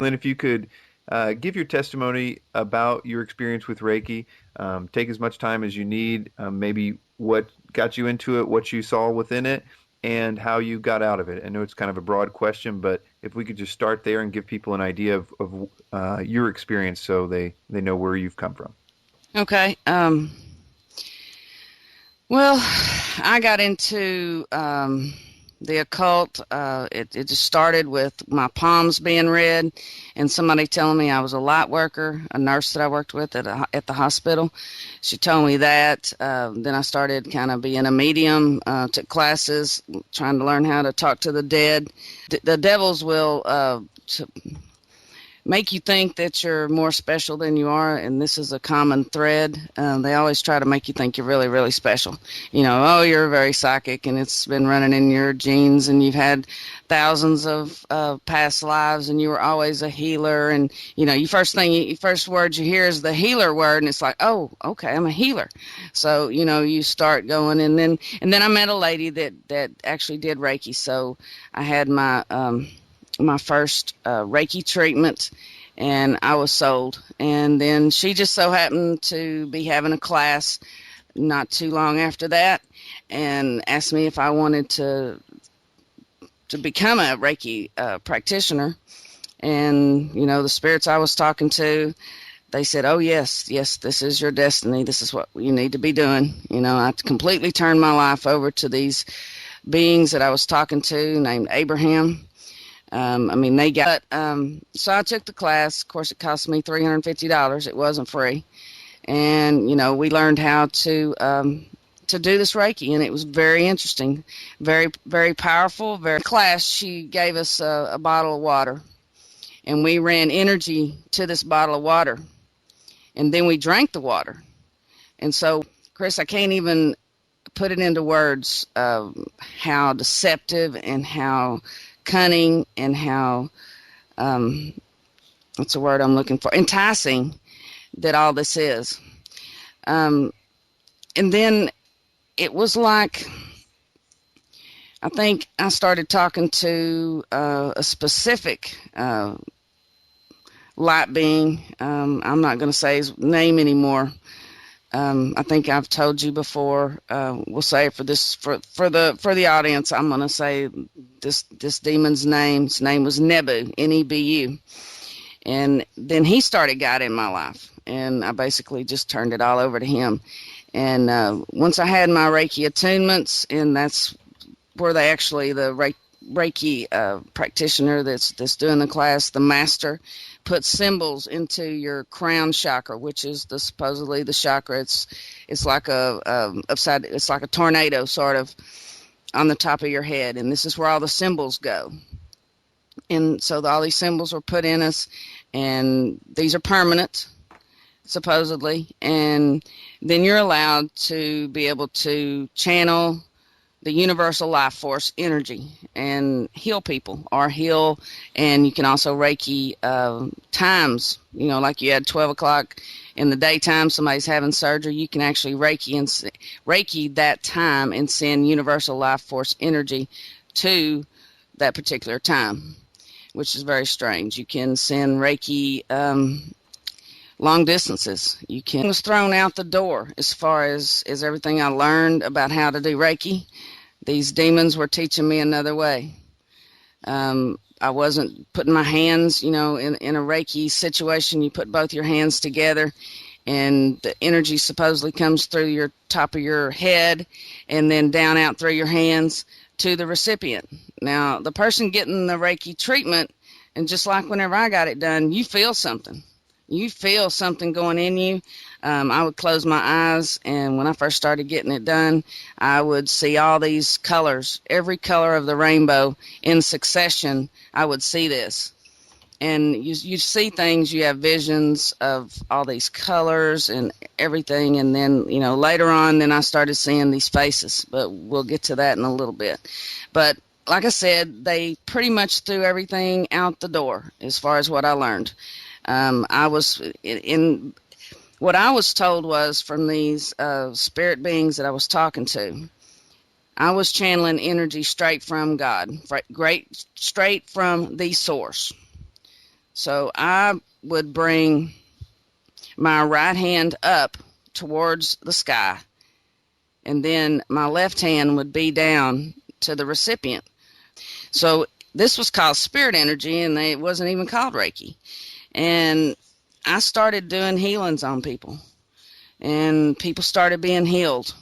then if you could give your testimony about your experience with Reiki. Take as much time as you need, maybe what got you into it, what you saw within it, and how you got out of it. I know it's kind of a broad question, but if we could just start there and give people an idea of your experience so they know where you've come from. Okay. Well, I got into the occult. It just started with my palms being red and somebody telling me I was a light worker, a nurse that I worked with at the hospital. She told me that. Then I started kind of being a medium, took classes, trying to learn how to talk to the dead. The devils will make you think that you're more special than you are, and this is a common thread. They always try to make you think you're really, really special. Oh, you're very psychic, and it's been running in your genes, and you've had thousands of past lives, and you were always a healer. And first words you hear is the healer word, and it's like, oh, okay, I'm a healer. So you start going, and then I met a lady that actually did Reiki. So I had my first Reiki treatment, and I was sold. And then she just so happened to be having a class not too long after that, and asked me if I wanted to become a Reiki practitioner. And the spirits I was talking to, they said, oh yes, this is your destiny, this is what you need to be doing. I completely turned my life over to these beings that I was talking to named Abraham. They got, so I took the class. Of course, it cost me $350. It wasn't free. And, we learned how to do this Reiki, and it was very interesting, very, very powerful, very class. She gave us a bottle of water, and we ran energy to this bottle of water, and then we drank the water. And so, Chris, I can't even put it into words how deceptive and how cunning and how what's the word I'm looking for, enticing that all this is. And then it was like, I think I started talking to a specific light being. I'm not going to say his name anymore. I think I've told you before. We'll say for the audience, I'm going to say this demon's name. His name was Nebu, Nebu, and then he started guiding my life, and I basically just turned it all over to him. And once I had my Reiki attunements, and that's where they actually the Reiki practitioner that's doing the class, the master, put symbols into your crown chakra, which is supposedly the chakra. It's like it's like a tornado sort of on the top of your head, and this is where all the symbols go. And so all these symbols were put in us, and these are permanent, supposedly. And then you're allowed to be able to channel the universal life force energy and heal people, or heal. And you can also Reiki times, like you had 12 o'clock in the daytime, somebody's having surgery, you can actually Reiki that time and send universal life force energy to that particular time, which is very strange. You can send Reiki long distances. It was thrown out the door as far as everything I learned about how to do Reiki. These demons were teaching me another way. I wasn't putting my hands, in a Reiki situation. You put both your hands together, and the energy supposedly comes through your top of your head and then down out through your hands to the recipient. Now, the person getting the Reiki treatment, and just like whenever I got it done, you feel something. You feel something going in you. I would close my eyes, and when I first started getting it done, I would see all these colors, every color of the rainbow in succession. I would see this. And you see things, you have visions of all these colors and everything. And then, later on, then I started seeing these faces, but we'll get to that in a little bit. But like I said, they pretty much threw everything out the door as far as what I learned. I was in what I was told was from these spirit beings that I was talking to. I was channeling energy straight from God, straight from the source. So I would bring my right hand up towards the sky, and then my left hand would be down to the recipient. So this was called spirit energy, and it wasn't even called Reiki. And I started doing healings on people, and people started being healed.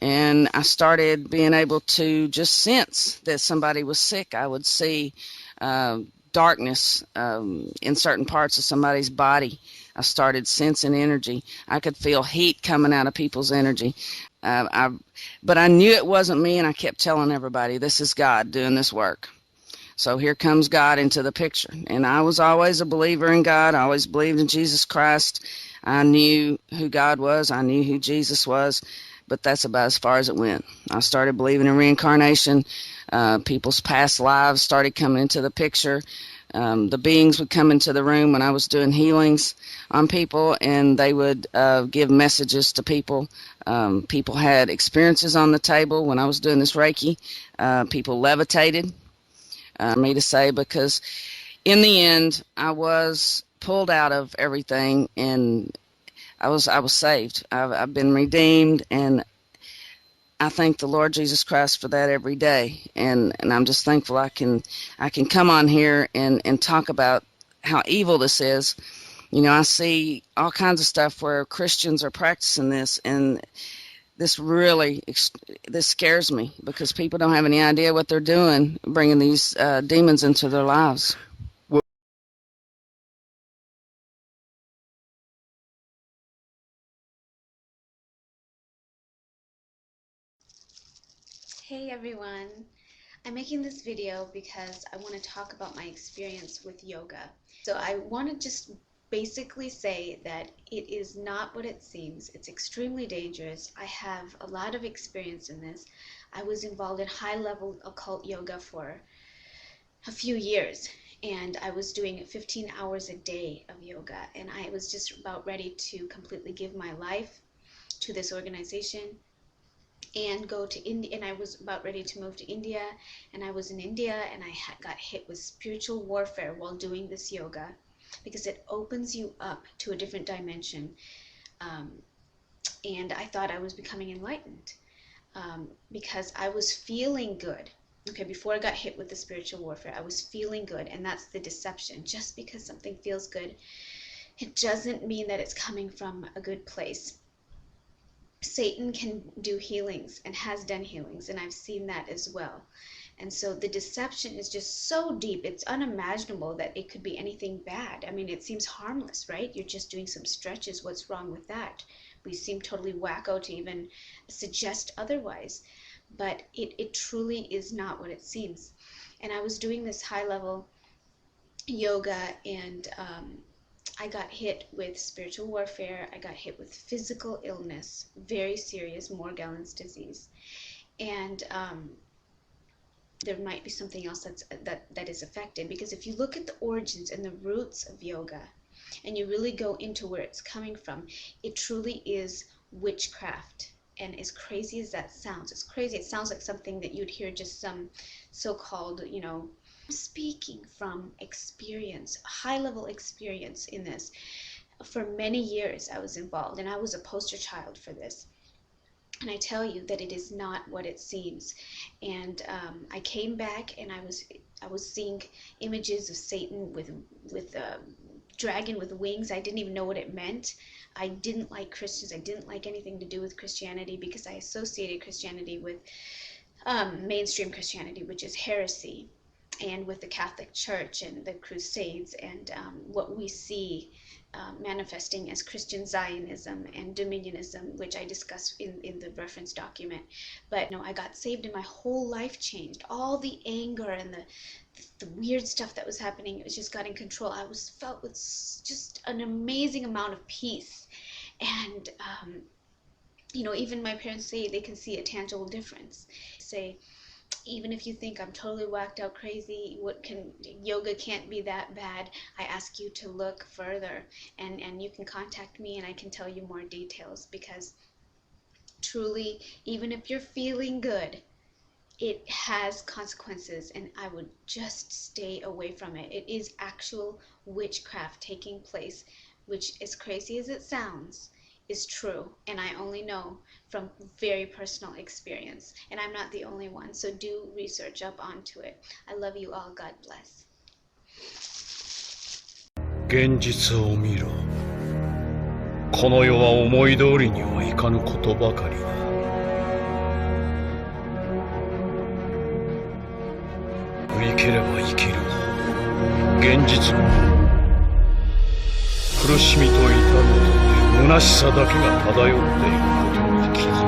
And I started being able to just sense that somebody was sick. I would see darkness in certain parts of somebody's body. I started sensing energy. I could feel heat coming out of people's energy. But I knew it wasn't me, and I kept telling everybody, this is God doing this work. So here comes God into the picture. And I was always a believer in God. I always believed in Jesus Christ. I knew who God was. I knew who Jesus was. But that's about as far as it went. I started believing in reincarnation. People's past lives started coming into the picture. The beings would come into the room when I was doing healings on people, and they would give messages to people. People had experiences on the table when I was doing this Reiki. People levitated, me to say, because in the end, I was pulled out of everything, and I was saved. I've been redeemed, and I thank the Lord Jesus Christ for that every day. And I'm just thankful I can come on here and talk about how evil this is. You know, I see all kinds of stuff where Christians are practicing this, and this really this scares me, because people don't have any idea what they're doing, bringing these demons into their lives. Hey everyone! I'm making this video because I want to talk about my experience with yoga. So I want to just basically say that it is not what it seems. It's extremely dangerous. I have a lot of experience in this. I was involved in high-level occult yoga for a few years, and I was doing 15 hours a day of yoga, and I was just about ready to completely give my life to this organization and go to India. And I was about ready to move to India, and I was in India, and I got hit with spiritual warfare while doing this yoga, because it opens you up to a different dimension. And I thought I was becoming enlightened, because I was feeling good. Okay, before I got hit with the spiritual warfare, I was feeling good, and that's the deception. Just because something feels good, it doesn't mean that it's coming from a good place. Satan can do healings and has done healings, and I've seen that as well. And so the deception is just so deep, it's unimaginable that it could be anything bad. I mean, it seems harmless, right? You're just doing some stretches. What's wrong with that? We seem totally wacko to even suggest otherwise. But it truly is not what it seems. And I was doing this high-level yoga, and I got hit with spiritual warfare. I got hit with physical illness, very serious, Morgellons disease. And there might be something else that is affected, because if you look at the origins and the roots of yoga, and you really go into where it's coming from, it truly is witchcraft. And as crazy as that sounds, it's crazy. It sounds like something that you'd hear just some so-called, speaking from experience, high-level experience in this. For many years I was involved, and I was a poster child for this. And I tell you that it is not what it seems. And I came back, and I was seeing images of Satan with a dragon with wings. I didn't even know what it meant. I didn't like Christians. I didn't like anything to do with Christianity, because I associated Christianity with mainstream Christianity, which is heresy, and with the Catholic Church and the Crusades, and what we see manifesting as Christian Zionism and Dominionism, which I discuss in the reference document. But I got saved, and my whole life changed. All the anger and the weird stuff that was happening, it was just got in control. I was felt with just an amazing amount of peace. And even my parents say they can see a tangible difference. Say, even if you think I'm totally whacked out crazy, yoga can't be that bad, I ask you to look further, and you can contact me, and I can tell you more details. Because truly, even if you're feeling good, it has consequences, and I would just stay away from it. It is actual witchcraft taking place, which, as crazy as it sounds, is true, and I only know from very personal experience, and I'm not the only one, so do research up onto it. I love you all. God bless. 現実を見ろ。この世は思い通りにはいかぬことばかりだ。生きれば生きるほど現実も苦しみと痛みと虚しさだけが漂っていることに気づく。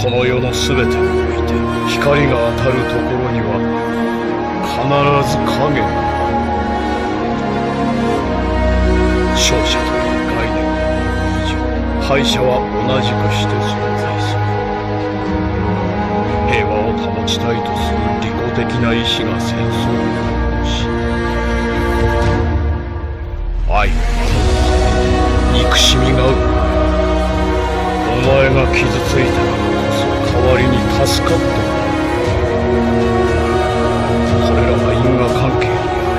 この世のすべてにおいて光が当たるところには必ず影がある。勝者という概念以上、敗者は同じくして存在する。平和を保ちたいとする利己的な意志が戦争を起こし、愛を守るために憎しみが生まれ、お前が傷ついたからこそ代わりに助かった。これらは因果関係にあ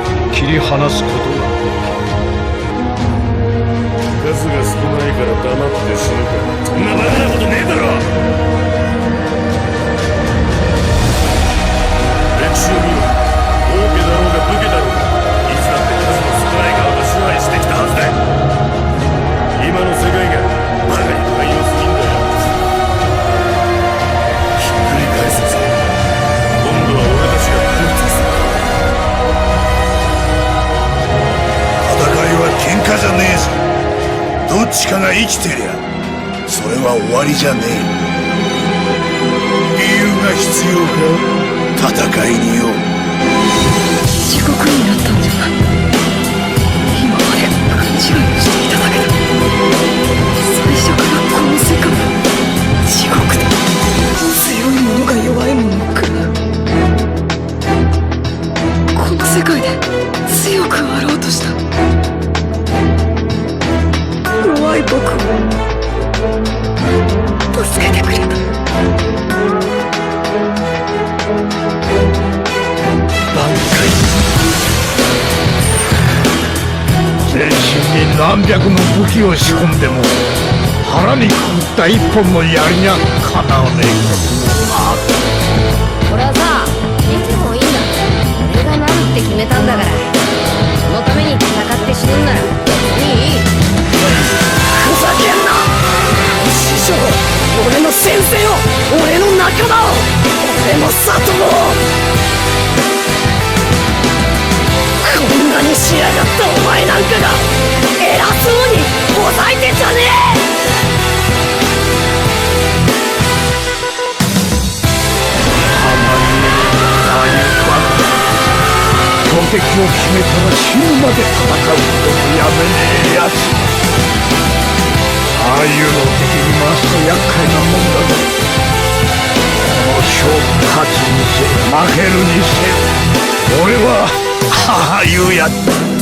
り、切り離すことができる。数が少ないから黙って死ぬか。そんなバカなことねえだろ。歴史を見ろ。王家だろうが武家だろうが、いつだって数の少ない側が支配してきたはずだ。今の世界がバカに寛容すぎんだよ。ひっくり返すぞ。今度は俺たちが食いつくぞ。戦いは喧嘩じゃねえぞ。どっちかが生きてりゃそれは終わりじゃねえ。理由が必要か、戦いによ。地獄になったんじゃない。今まで勘違いをしていただけだ。最初からこの世界は地獄だ。強い者が弱い者を食らう。この世界で強くあろうとした。弱い僕を助けてくれた。全身に何百の武器を仕込んでも腹にくくった一本の槍にゃかなわねえこともある。俺はさ、いつもいいんだ。俺がなるって決めたんだから。そのために戦って死ぬんならいい。ふざけんな。師匠、俺の先生を、俺の仲間を、俺の里を。こんなに仕上がったお前なんかが偉そうにほざいてんじゃねえ。敵を決めたら死ぬまで戦うこともやめねえやつ。ああいうのを敵に回すと厄介なもんだぞ。この勝負勝つにせよ負けるにせよ、俺はああいうやつだ。